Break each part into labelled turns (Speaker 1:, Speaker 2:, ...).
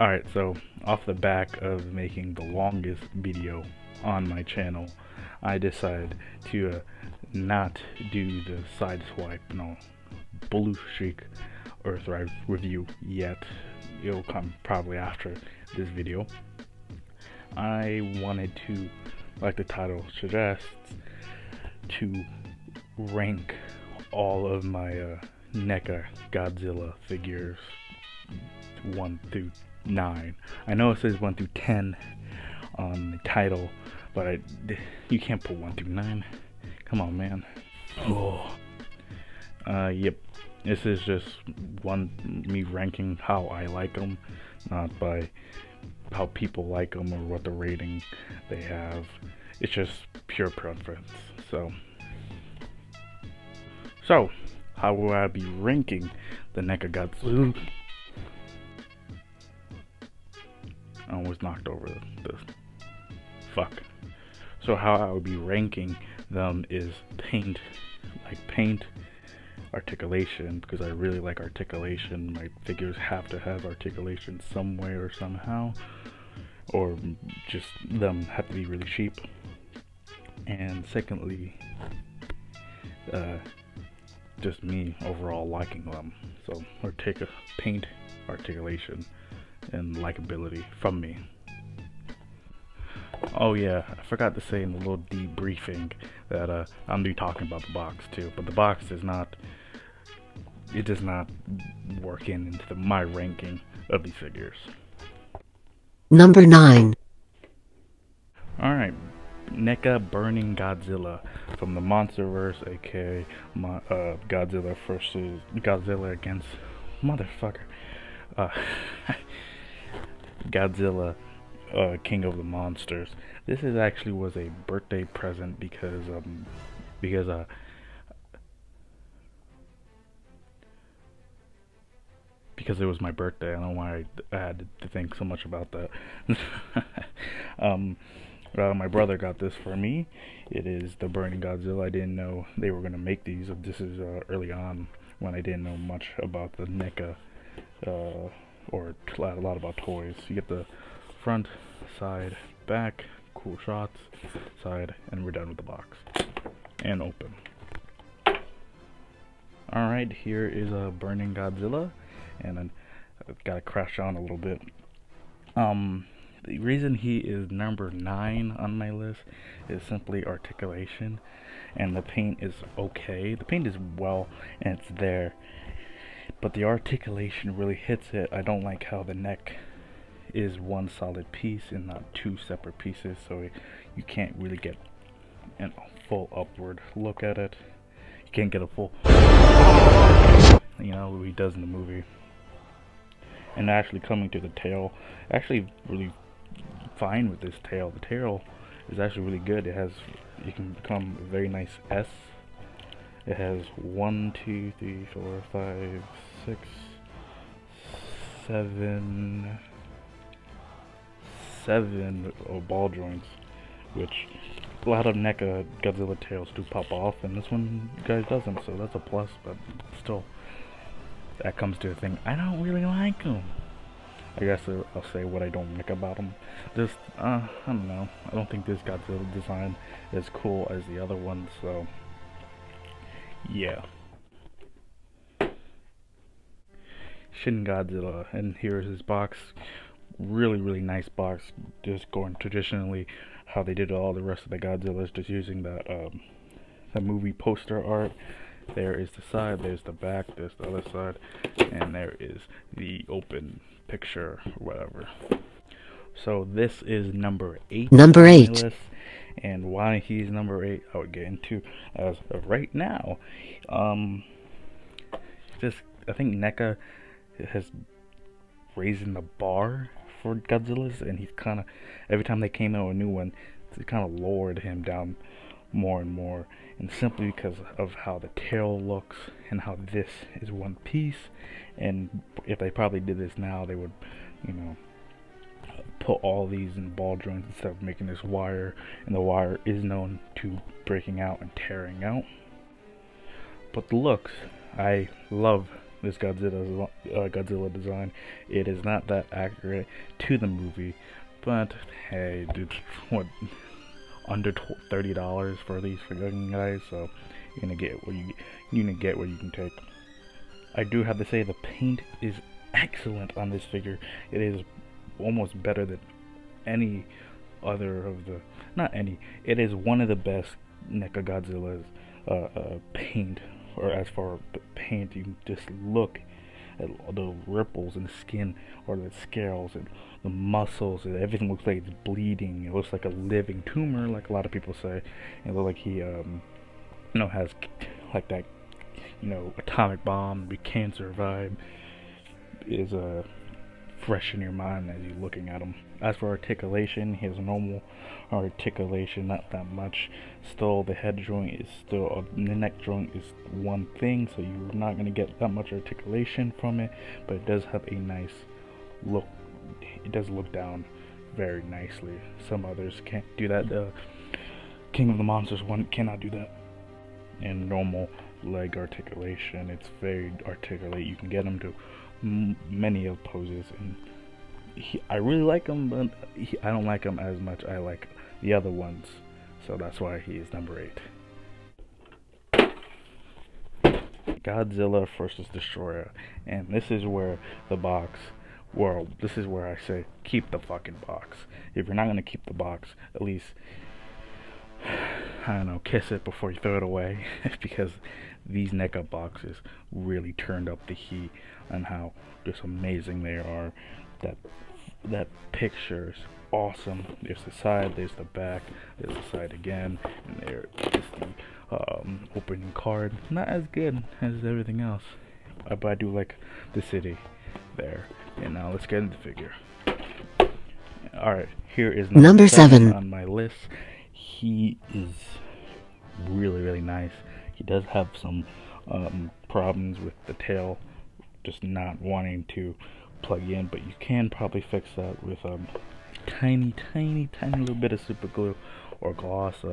Speaker 1: Alright, so off the back of making the longest video on my channel, I decided to not do the side swipe, no, blue streak Earthrise review yet. It'll come probably after this video. I wanted to, like the title suggests, to rank all of my NECA Godzilla figures 1 through 9. I know it says 1 through 10 on the title, but you can't put 1 through 9. Come on, man. Oh. Yep. This is just me ranking how I like them, not by how people like them or what the rating they have. It's just pure preference. So how will I be ranking the NECA Godzilla? I almost knocked over the fuck. So how I would be ranking them is paint, articulation, because I really like articulation. My figures have to have articulation some way or somehow, or just them have to be really cheap. And secondly, just me overall liking them. So paint, articulation, and likability from me. Oh yeah, I forgot to say in the little debriefing that I'm be talking about the box too, but the box does not work into my ranking of these figures.
Speaker 2: Number 9.
Speaker 1: Alright, NECA Burning Godzilla from the Monsterverse, aka Godzilla versus Godzilla against motherfucker. Godzilla, King of the Monsters. This actually was a birthday present because it was my birthday. I don't know why I had to think so much about that. My brother got this for me. It is the Burning Godzilla. I didn't know they were gonna make these. This is early on when I didn't know much about the NECA or a lot about toys. You get the front, side, back, cool shots, side, and we're done with the box. And open. Alright, here is a Burning Godzilla, and I've got to crash on a little bit. The reason he is number 9 on my list is simply articulation, and the paint is okay. The paint is well, and it's there, but the articulation really hits it. I don't like how the neck is one solid piece and not 2 separate pieces, so you can't really get a full upward look at it. You can't get a full, you know, what he does in the movie. And actually coming to the tail, actually really fine with this tail. The tail is actually really good. You can become a very nice S. It has 1, 2, 3, 4, 5, 6, 7 ball joints, which a lot of NECA Godzilla tails do pop off, and this one guys doesn't, so that's a plus. But still, that comes to a thing. I don't really like them. I guess I'll say what I don't like about them. Just I don't know. I don't think this Godzilla design is cool as the other ones, so yeah. Shin Godzilla, and here's his box. Really nice box. Just going traditionally how they did all the rest of the Godzillas, just using that the movie poster art. There is the side, there's the back, there's the other side, and there is the open picture or whatever. So this is number 8
Speaker 2: Number 8
Speaker 1: on my list, and why he's number 8 I would get into as of right now. I think NECA has raising the bar for Godzillas, and he's kind of, every time they came out with a new one, it kind of lowered him down more and more, and simply because of how the tail looks and how this is one piece. And if they probably did this now, they would, you know, put all these in ball joints instead of making this wire, and the wire is known to breaking out and tearing out. But the looks, I love this Godzilla design. It is not that accurate to the movie, but hey, dude, what, under $30 for these fucking guys? So you're gonna get what you can take. I do have to say the paint is excellent on this figure. It is almost better than any other of the, not any, it is one of the best NECA Godzilla's paint, or as far as paint, you can just look at the ripples in the skin, or the scales and the muscles, and everything looks like it's bleeding. It looks like a living tumor, like a lot of people say. It looks like he has like that, atomic bomb, the cancer vibe is fresh in your mind as you're looking at him. As for articulation, he has normal articulation, not that much. Still, the head joint is still, the neck joint is one thing, so you're not going to get that much articulation from it, but it does have a nice look. It does look down very nicely. Some others can't do that. The King of the Monsters one cannot do that. And normal leg articulation, it's very articulate. You can get him to many of poses, and I really like him, but I don't like him as much I like the other ones, so that's why he is number 8. Godzilla versus Destoroyah, and this is where the box, well, this is where I say keep the fucking box. If you're not gonna keep the box, at least, I don't know, kiss it before you throw it away, because these NECA boxes really turned up the heat on how just amazing they are. That picture is awesome. There's the side, there's the back, there's the side again, and there is the opening card. Not as good as everything else, but I do like the city there. And now let's get into the figure. Alright, here is number 7 on my list. He is really nice. He does have some problems with the tail just not wanting to plug in, but you can probably fix that with tiny little bit of super glue or gloss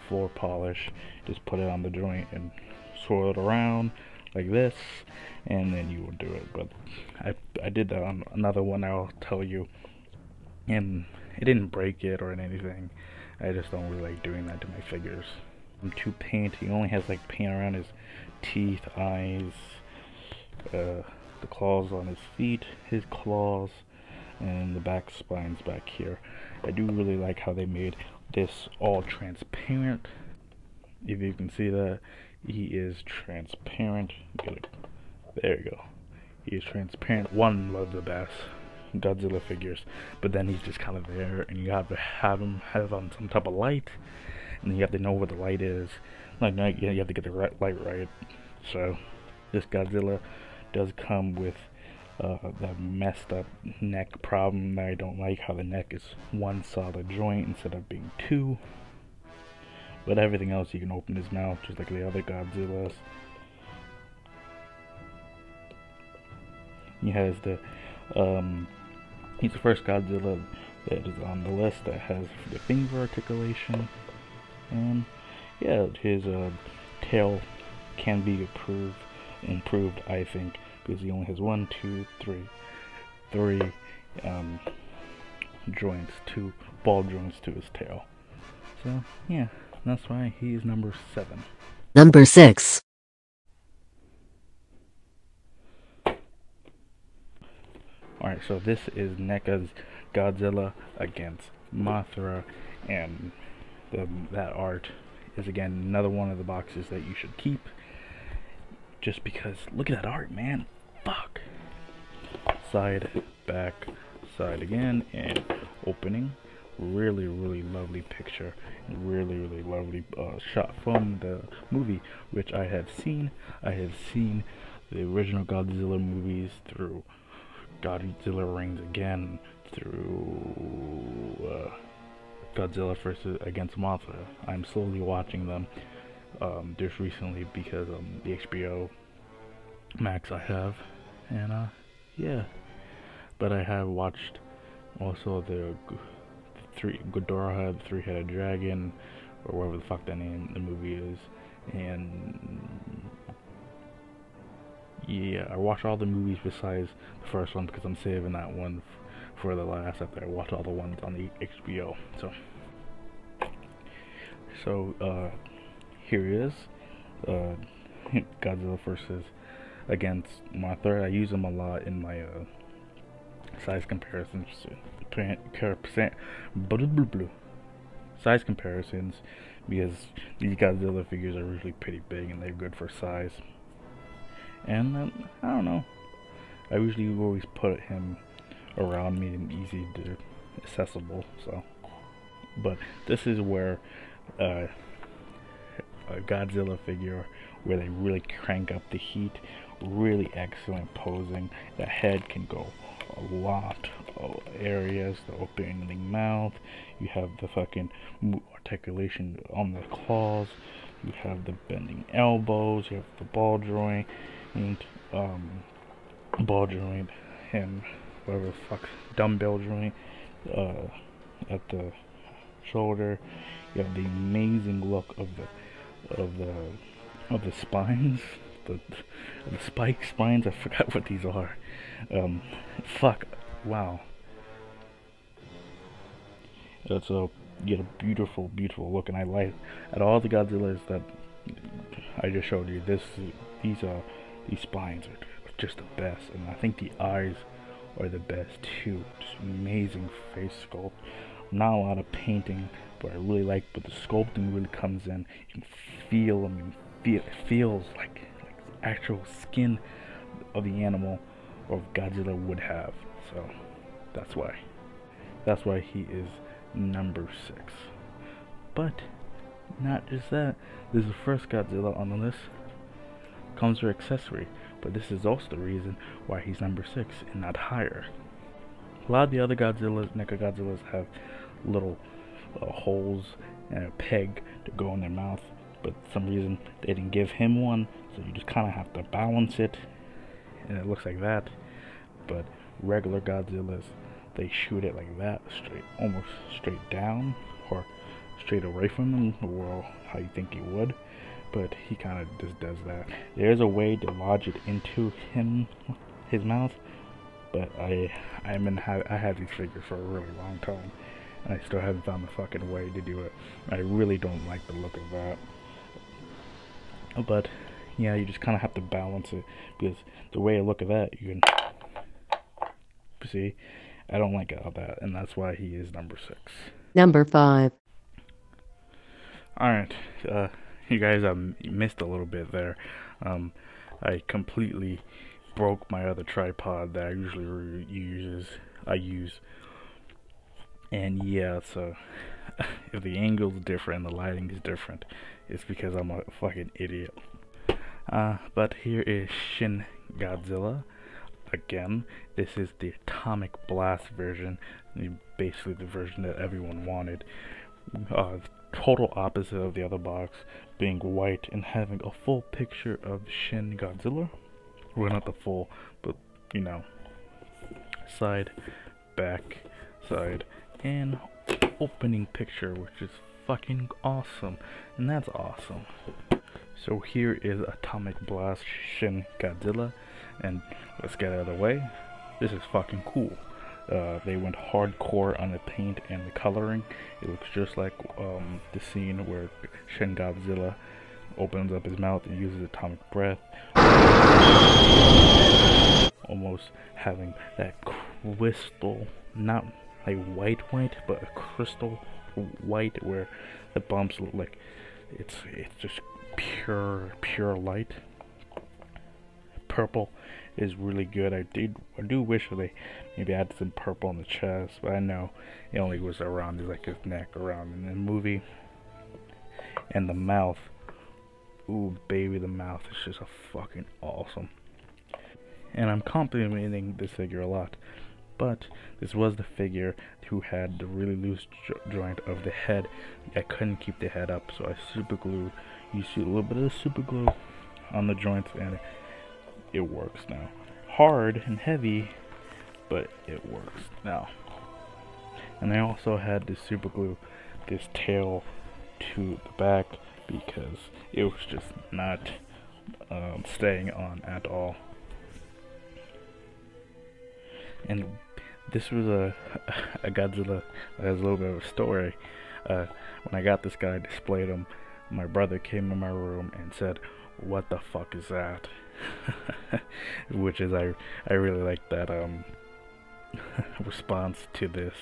Speaker 1: floor polish. Just put it on the joint and swirl it around like this, and then you will do it. But I did that on another one I'll tell you, and it didn't break it or anything. I just don't really like doing that to my figures. To paint, he only has like paint around his teeth, eyes, the claws on his feet, his claws, and the back spines back here. I do really like how they made this all transparent. If you can see that, he is transparent. There you go. He is transparent. One of the best Godzilla figures, but then he's just kind of there, and you have to have him on some type of light, and you have to know where the light is. Like, you have to get the light right. So this Godzilla does come with that messed up neck problem that I don't like, how the neck is one solid joint instead of being two. But everything else, you can open his mouth just like the other Godzillas. He has he's the first Godzilla that is on the list that has the finger articulation, and yeah, his tail can be improved, I think, because he only has 3 joints, 2 ball joints to his tail. So yeah, that's why he is number 7.
Speaker 2: Number 6.
Speaker 1: Alright, so this is NECA's Godzilla against Mothra, and that art is again another one of the boxes that you should keep, just because look at that art, man. Fuck. Side, back, side again, and opening. Really lovely picture, really lovely shot from the movie, which I have seen. I have seen the original Godzilla movies through Godzilla Rings Again, through Godzilla against Mothra. I'm slowly watching them just recently because the HBO Max I have, and yeah. But I have watched also the Ghidorah, the 3-headed dragon, or whatever the fuck that name the movie is, and yeah, I watched all the movies besides the first one because I'm saving that one for the last after I watch all the ones on the HBO. So here he is, Godzilla versus against Mothra. I use him a lot in my size comparisons. Size comparisons, because these Godzilla figures are usually pretty big and they're good for size. And I don't know, I usually always put him around me and easy to accessible. So, but this is where a Godzilla figure where they really crank up the heat, really excellent posing. The head can go a lot of areas, the opening mouth, you have the fucking articulation on the claws, you have the bending elbows, you have the ball joint, and whatever the fuck, dumbbell joint at the shoulder. You have the amazing look of the spines, the spike spines. I forgot what these are. Fuck, wow. That's you get a beautiful look, and I like at all the Godzillas that I just showed you. These spines are just the best, and I think the eyes are the best too. Just amazing face sculpt. Not a lot of painting, but I really like. But the sculpting really comes in. You can feel them. It feels like actual skin of the animal or Godzilla would have. So that's why he is number 6. But not just that. This is the first Godzilla on the list. Comes with accessory, but this is also the reason why he's number 6 and not higher. A lot of the other Godzillas, NECA Godzillas, have little holes and a peg to go in their mouth, but for some reason they didn't give him one, so you just kind of have to balance it, and it looks like that. But regular Godzillas, they shoot it like that, straight, almost straight down, or straight away from them, or how you think he would. But he kind of just does that. There's a way to lodge it into his mouth, but I had these figures for a really long time, and I still haven't found the fucking way to do it. I really don't like the look of that. But yeah, you just kind of have to balance it, because the way I look at that, you can see, I don't like all that, and that's why he is number 6.
Speaker 2: Number 5.
Speaker 1: Alright, you guys missed a little bit there. I completely broke my other tripod that I usually use. And yeah, so if the angle's different and the lighting is different, it's because I'm a fucking idiot. But here is Shin Godzilla. Again, this is the atomic blast version, basically the version that everyone wanted. Total opposite of the other box, being white and having a full picture of Shin Godzilla. Well, not the full, but you know, side, back, side, and opening picture, which is fucking awesome, and that's awesome. So here is Atomic Blast Shin Godzilla, and let's get out of the way. This is fucking cool. They went hardcore on the paint and the coloring. It looks just like the scene where Shin Godzilla opens up his mouth and uses atomic breath, almost having that crystal, not like white, but a crystal white, where the bumps look like it's just pure light. Purple is really good. I do wish they maybe added some purple on the chest, but I know it only was around like his neck, around in the movie. And the mouth, ooh baby, the mouth is just a fucking awesome. And I'm complimenting this figure a lot, but this was the figure who had the really loose joint of the head. I couldn't keep the head up, so I super glued. You see a little bit of super glue on the joints, and it works now. Hard and heavy, but it works now. And I also had to super glue this tail to the back because it was just not staying on at all. And this was a Godzilla that has a little bit of a story. When I got this guy, I displayed him. My brother came in my room and said, "What the fuck is that?" Which is I really like that response to this.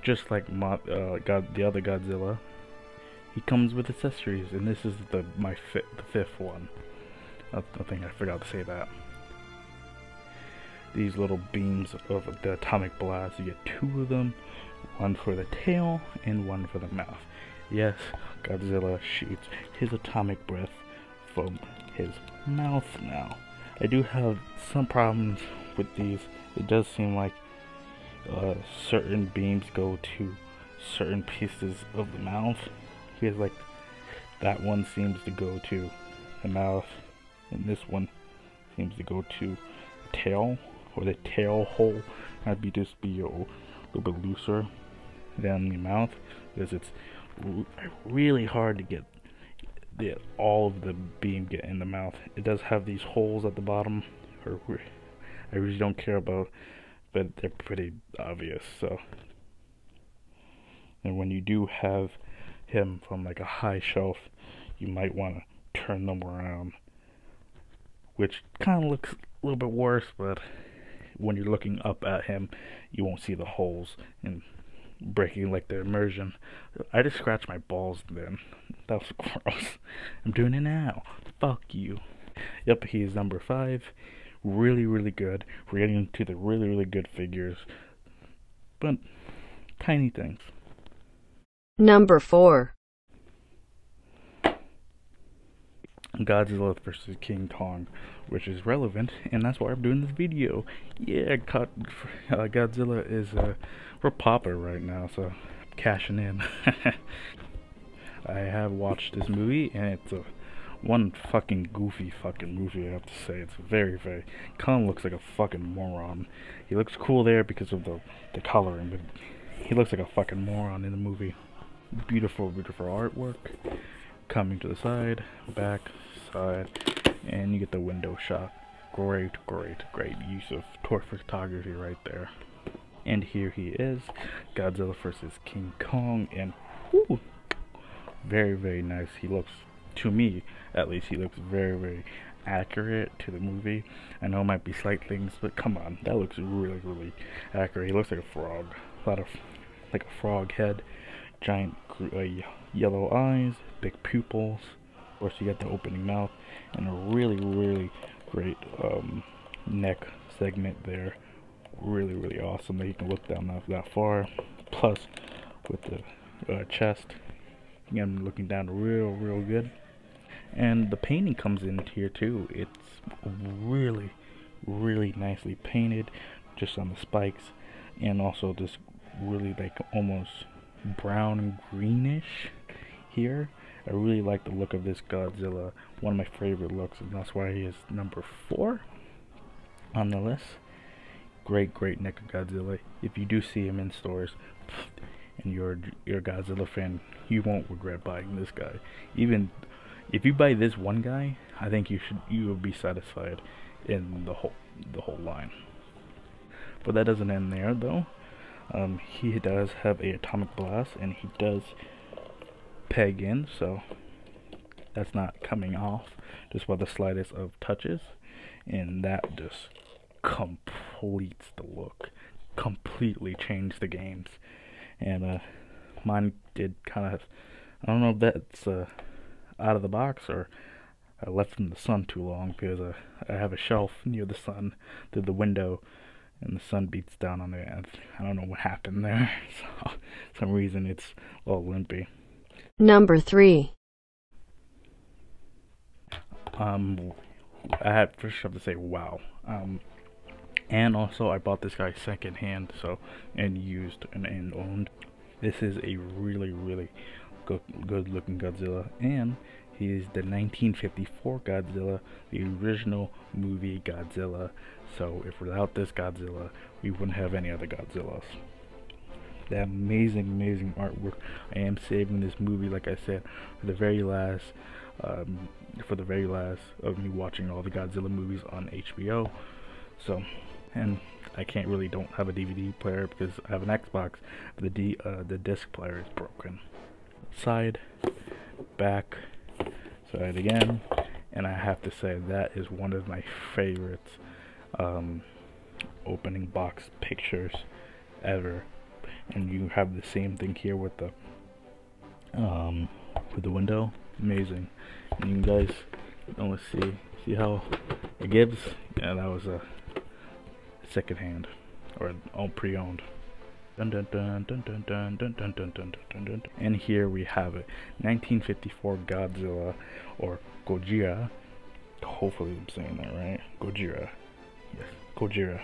Speaker 1: Just like the other Godzilla, he comes with accessories, and this is the fifth one. I think I forgot to say that. These little beams of the atomic blast, you get 2 of them, one for the tail and one for the mouth. Yes, Godzilla shoots his atomic breath from his mouth now. I do have some problems with these. It does seem like certain beams go to certain pieces of the mouth. Here's like that one seems to go to the mouth, and this one seems to go to the tail, or the tail hole might be just be a little bit looser than the mouth, because it's really hard to get all of the beam get in the mouth. It does have these holes at the bottom, or I really don't care about, but they're pretty obvious. So, and when you do have him from like a high shelf, you might want to turn them around, which kind of looks a little bit worse, but when you're looking up at him, you won't see the holes and breaking like the immersion. I just scratched my balls then. That was gross. I'm doing it now. Fuck you. Yep, he is number 5. Really, really good. We're getting into the really, really good figures, but tiny things.
Speaker 2: Number 4.
Speaker 1: Godzilla vs. King Kong, which is relevant, and that's why I'm doing this video. Yeah, Godzilla is we're popping right now, so I'm cashing in. I have watched this movie, and it's one fucking goofy fucking movie, I have to say. It's very, very, Kong looks like a fucking moron. He looks cool there because of the coloring, but he looks like a fucking moron in the movie. Beautiful, beautiful artwork. Coming to the side, back, side, and you get the window shot. Great, great, great use of tour photography right there. And here he is, Godzilla vs. King Kong, and whoo, very, very nice. He looks, to me at least, he looks very, very accurate to the movie. I know it might be slight things, but come on, that looks really, really accurate. He looks like a frog, like a frog head, giant yellow eyes, big pupils. Of course, you got the opening mouth and a really, really great neck segment there. Really, really awesome that you can look down that far. Plus, with the chest, again, looking down real good. And the painting comes in here too. It's really, really nicely painted, just on the spikes, and also this really like almost brown and greenish here. I really like the look of this Godzilla. One of my favorite looks, and that's why he is number 4 on the list. Great, great NECA Godzilla. If you do see him in stores and you're a Godzilla fan, you won't regret buying this guy. Even if you buy this one guy, I think you will be satisfied in the whole line. But that doesn't end there though. He does have a atomic blast, and he does peg in, so that's not coming off just by the slightest of touches, and that just completes the look, completely changed the games. And mine did kind of, I don't know if that's out of the box or I left in the sun too long, because I have a shelf near the sun through the window, and the sun beats down on it, and I don't know what happened there. So, for some reason it's all limpy.
Speaker 2: Number 3.
Speaker 1: I first have to say wow. And also I bought this guy second hand, so, and used and owned. This is a really, really good looking Godzilla, and he is the 1954 Godzilla, the original movie Godzilla. So if without this Godzilla, we wouldn't have any other Godzillas. That amazing artwork. I am saving this movie, like I said, for the very last of me watching all the Godzilla movies on HBO. So and I don't have a DVD player because I have an Xbox. But the disc player is broken. Side, back, side again, and I have to say that is one of my favorites opening box pictures ever. And you have the same thing here with the window. Amazing. And you guys don't see how it gives. Yeah, that was a second hand or pre-owned. Dun, dun, dun, dun, dun, dun, dun, dun, dun, dun, dun, dun. And here we have it, 1954 Godzilla, or Gojira. Hopefully I'm saying that right. Gojira. Yes, Gojira.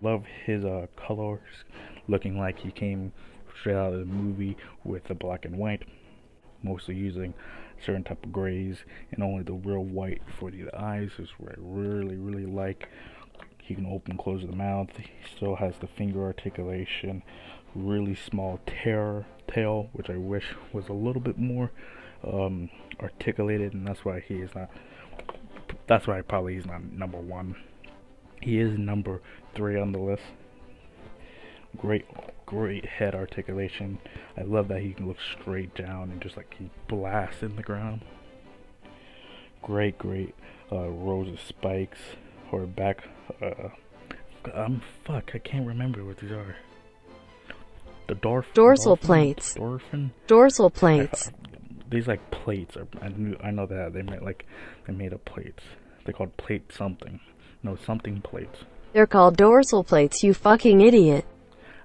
Speaker 1: Love his colors, looking like he came straight out of the movie with the black and white, mostly using certain type of grays and only the real white for the eyes is what I really like. He can open and close the mouth. He still has the finger articulation, really small tail, which I wish was a little bit more articulated, and that's why he's not number one. He is number 3 on the list. Great head articulation. I love that he can look straight down and just like he blasts in the ground. Great rows of spikes or back. Fuck, I can't remember what these are. The dorsal plates.
Speaker 2: Dorsal plates.
Speaker 1: These like plates. I know that they made up plates. They're called plate something. No, something plates.
Speaker 2: They're called dorsal plates, you fucking idiot.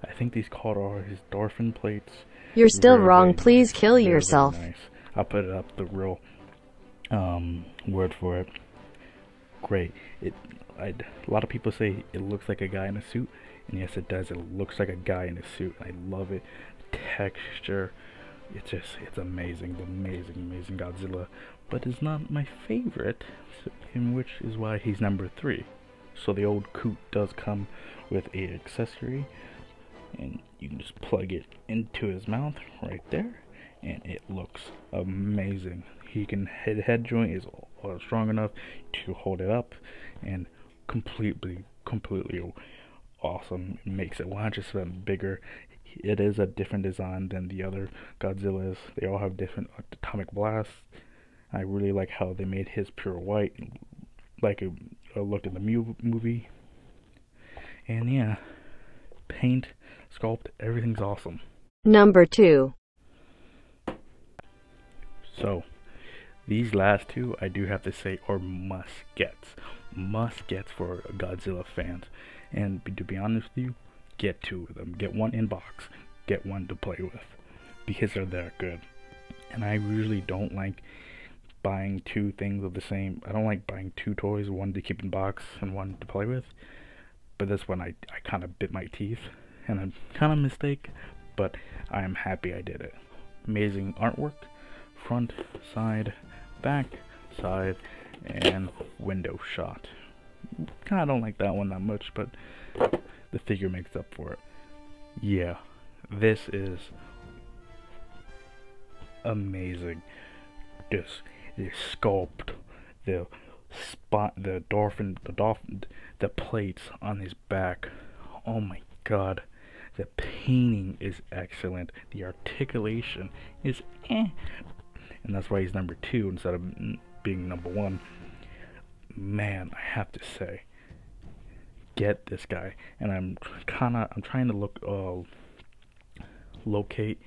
Speaker 1: I think these called are his Dorfin plates.
Speaker 2: You're still wrong. Please kill yourself.
Speaker 1: Nice. I'll put it up the real word for it. Great. A lot of people say it looks like a guy in a suit, and yes, it does. It looks like a guy in a suit. I love it. Texture. It's amazing. Amazing Godzilla. But it's not my favorite, in which is why he's number 3. So the old coot does come with a accessory, and you can just plug it into his mouth right there, and it looks amazing. His head joint is strong enough to hold it up, and completely awesome. It makes it 100% bigger. It is a different design than the other Godzillas. They all have different atomic blasts. I really like how they made his pure white, like it looked in the movie. And yeah, paint, sculpt, everything's awesome.
Speaker 2: Number 2.
Speaker 1: So, these last two, I do have to say, are must-gets for Godzilla fans. And to be honest with you, get 2 of them. Get one in box, get one to play with, because they're that good. And I usually don't like buying 2 things of the same. I don't like buying 2 toys, one to keep in box and one to play with. But this one, I kind of bit my teeth, and a kind of mistake, but I am happy I did it. Amazing artwork, front, side, back, side, and window shot. I don't like that one that much, but the figure makes up for it. Yeah, this is amazing. The sculpt, the spot, the plates on his back. Oh my god, the painting is excellent. The articulation is and that's why he's number 2 instead of being number 1. Man, I have to say, get this guy. And I'm trying to locate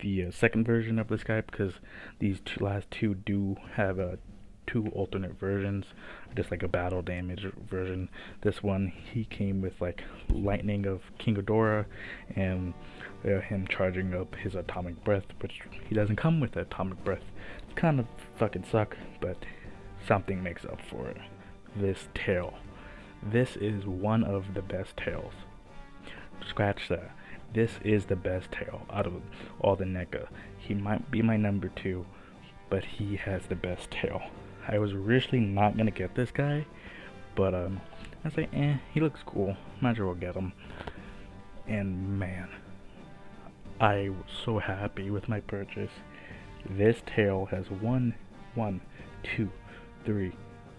Speaker 1: the second version of this guy, because these last two do have 2 alternate versions, just like a battle damage version. This one, he came with like lightning of King Ghidorah and him charging up his atomic breath, which he doesn't come with atomic breath. It's kind of fucking suck, but something makes up for it. This tail, this is one of the best tails. Scratch that. This is the best tail out of all the NECA. He might be my number 2, but he has the best tail. I was originally not gonna get this guy, but I was like, he looks cool, might as well get him. And man, I was so happy with my purchase. This tail has 1, 2, 3,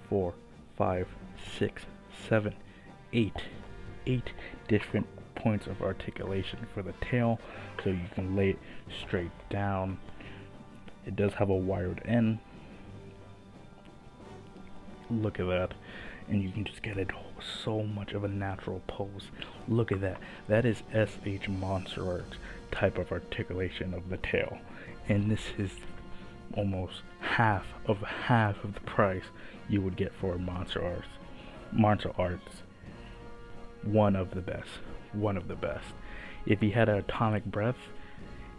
Speaker 1: 4, 5, 6, 7, 8 8 different points of articulation for the tail, so you can lay it straight down. It does have a wired end. Look at that. And you can just get it so much of a natural pose. Look at that. That is SH Monster Arts type of articulation of the tail. And this is almost half of the price you would get for Monster Arts. Monster Arts. One of the best. One of the best. If he had an atomic breath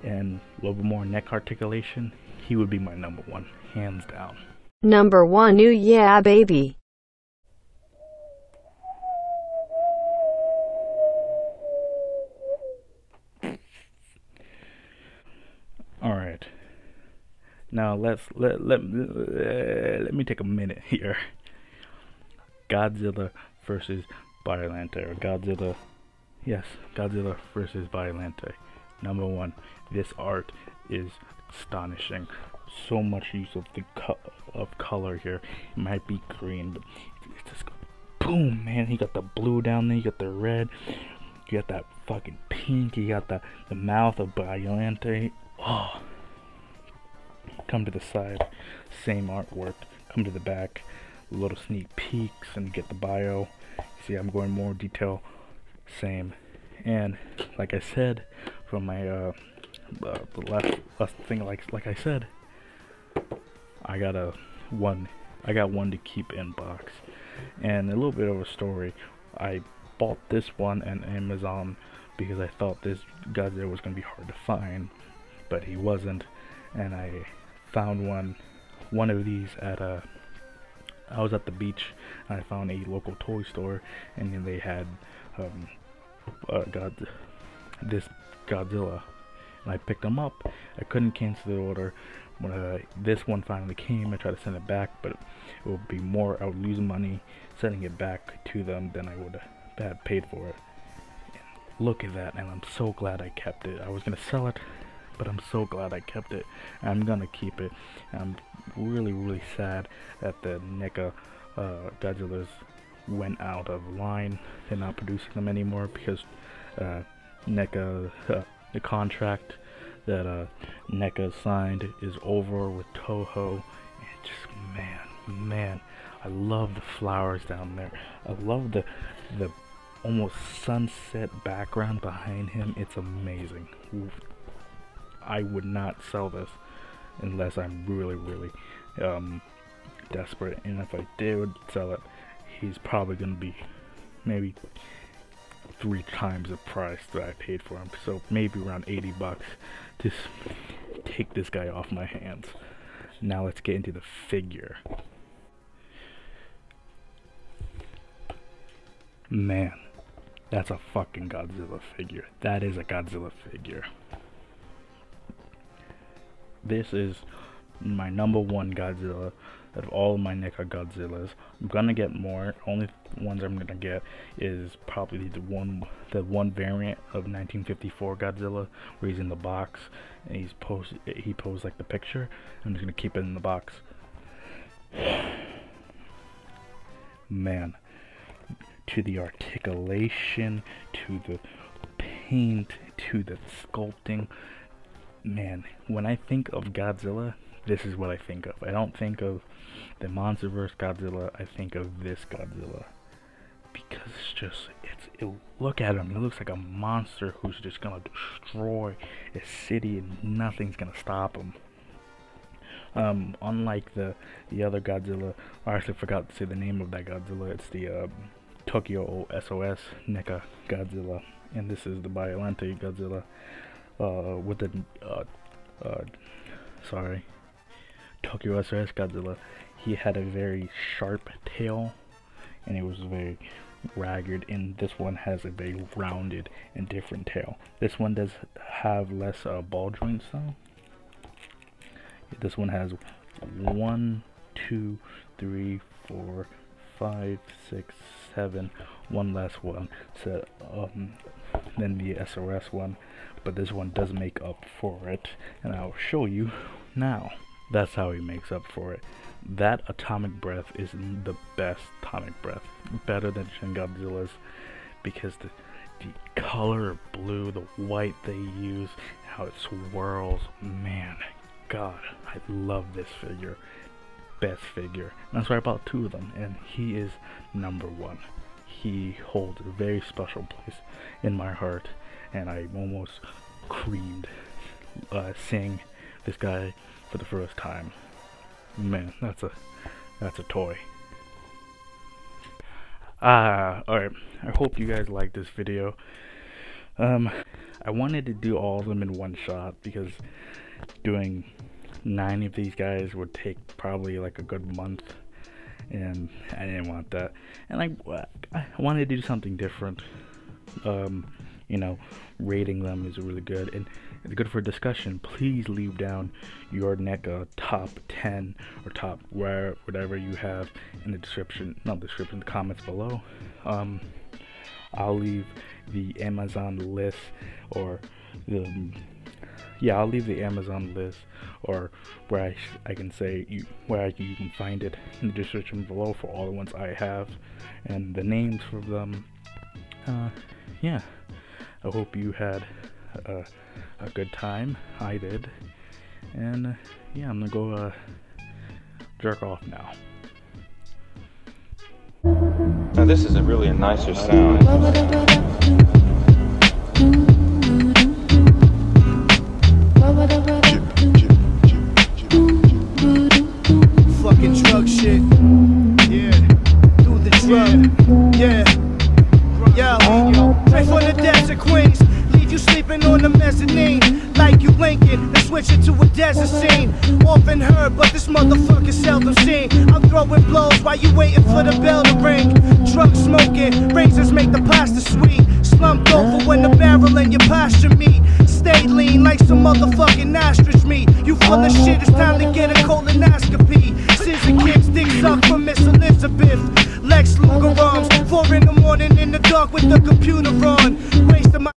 Speaker 1: and a little bit more neck articulation, he would be my number one, hands down.
Speaker 2: Number 1. New Yeah Baby.
Speaker 1: Alright. Now let me take a minute here. Godzilla versus Biollante, or Godzilla versus Biollante. Number 1, this art is astonishing. So much use of the color here. It might be green, but it's just boom, man. You got the blue down there, you got the red, you got that fucking pink, you got the mouth of Biollante. Oh, come to the side, same artwork. Come to the back, little sneak peeks, and get the bio. See, I'm going more detail, same. And like I said, from my the last thing, like I said, I got one to keep in box. And a little bit of a story. I bought this one on Amazon because I thought this Godzilla was gonna be hard to find, but he wasn't. And I found one of these at I was at the beach, and I found a local toy store, and then they had this Godzilla, and I picked them up. I couldn't cancel the order. When this one finally came, I tried to send it back, but it would be more, I would lose money sending it back to them than I would have paid for it. And look at that, and I'm so glad I kept it. I was gonna sell it, but I'm so glad I kept it. I'm gonna keep it. I'm really sad that the NECA Godzillas went out of line. They're not producing them anymore because NECA, the contract that NECA signed is over with Toho. And just man, I love the flowers down there. I love the almost sunset background behind him. It's amazing. I would not sell this unless I'm really desperate, and if I did sell it, he's probably gonna be maybe 3 times the price that I paid for him, so maybe around 80 bucks. Just take this guy off my hands. Now let's get into the figure. Man, that's a fucking Godzilla figure. That is a Godzilla figure. This is my number 1 Godzilla out of all of my NECA Godzillas. I'm gonna get more. Only ones I'm gonna get is probably the one variant of 1954 Godzilla where he's in the box and he posed like the picture. I'm just gonna keep it in the box. Man, to the articulation, to the paint, to the sculpting. Man, when I think of Godzilla, this is what I think of. I don't think of the MonsterVerse Godzilla. I think of this Godzilla because look at him. He looks like a monster who's just gonna destroy a city and nothing's gonna stop him. Unlike the other Godzilla, I actually forgot to say the name of that Godzilla. It's the Tokyo s.o.s. NECA Godzilla, and this is the biollante Godzilla. With the Tokyo s.o.s. Godzilla, he had a very sharp tail, and it was very ragged, and this one has a very rounded and different tail. This one does have less ball joints though. This one has 1, 2, 3, 4, 5, 6, 7, one less one set than the s.o.s. one, but this one does make up for it, and I'll show you now. That's how he makes up for it. That atomic breath is the best atomic breath, better than Shin Godzilla's, because the color blue, the white they use, how it swirls, man, God, I love this figure. Best figure. And that's why I bought 2 of them, and he is number 1. He holds a very special place in my heart, and I almost creamed seeing this guy for the first time. Man, that's a toy. Alright, I hope you guys liked this video. I wanted to do all of them in one shot because doing 9 of these guys would take probably like a good month, and I didn't want that. And I wanted to do something different. You know, rating them is really good, and it's good for discussion. Please leave down your NECA top 10 or top whatever you have in the description, not description, the comments below. I'll leave the Amazon list, or I'll leave the Amazon list, or where I can say where you can find it in the description below for all the ones I have and the names for them. Yeah, I hope you had a good time. I did, and yeah, I'm gonna go jerk off now.
Speaker 3: Now this is really a nicer sound.
Speaker 4: Fucking drug shit. Yeah. Do the drug. Yeah. Yo. Pray for the desert queens. Leave you sleeping on the mezzanine. Like you Lincoln, and switch it to a desert scene. Often heard, but this motherfucker seldom seen. I'm throwing blows while you waiting for the bell to ring. Drug smoking, razors make the pasta sweet. Slumped over when the barrel in your posture meet. Stay lean like some motherfucking ostrich meat. You full of shit, it's time to get a colonoscopy. Scissor kicks, dick suck from Miss Elizabeth. Lex Luger arms, 4 in the morning in the dark with the computer on.